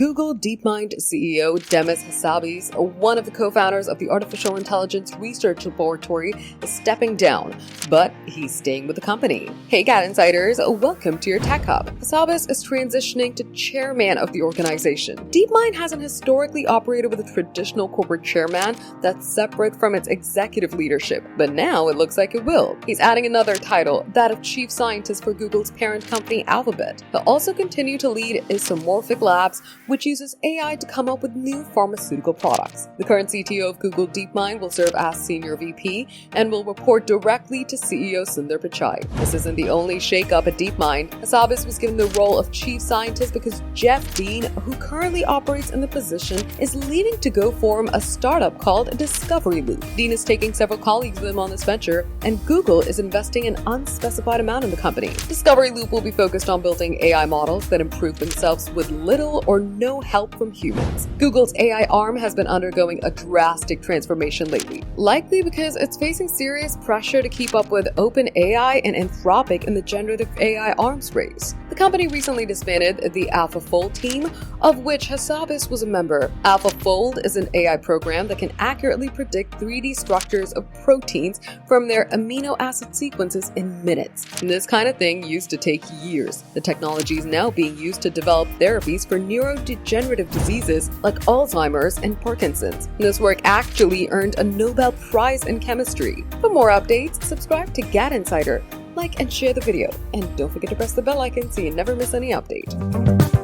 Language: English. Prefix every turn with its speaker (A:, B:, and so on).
A: Google DeepMind CEO Demis Hassabis, one of the co-founders of the artificial intelligence research laboratory, is stepping down, but he's staying with the company. Hey GadInsiders, welcome to your Tech Hub. Hassabis is transitioning to chairman of the organization. DeepMind hasn't historically operated with a traditional corporate chairman that's separate from its executive leadership, but now it looks like it will. He's adding another title, that of chief scientist for Google's parent company Alphabet. He'll also continue to lead Isomorphic Labs, which uses AI to come up with new pharmaceutical products. The current CTO of Google DeepMind will serve as senior VP and will report directly to CEO Sundar Pichai. This isn't the only shakeup at DeepMind. Hassabis was given the role of chief scientist because Jeff Dean, who currently operates in the position, is leaving to go form a startup called Discovery Loop. Dean is taking several colleagues with him on this venture, and Google is investing an unspecified amount in the company. Discovery Loop will be focused on building AI models that improve themselves with little or no help from humans. Google's AI arm has been undergoing a drastic transformation lately, likely because it's facing serious pressure to keep up with OpenAI and Anthropic in the generative AI arms race. The company recently disbanded the AlphaFold team, of which Hassabis was a member. AlphaFold is an AI program that can accurately predict 3D structures of proteins from their amino acid sequences in minutes. And this kind of thing used to take years. The technology is now being used to develop therapies for neurodegenerative diseases like Alzheimer's and Parkinson's. And this work actually earned a Nobel Prize in chemistry. For more updates, subscribe to GadInsider, like and share the video, and don't forget to press the bell icon so you never miss any update.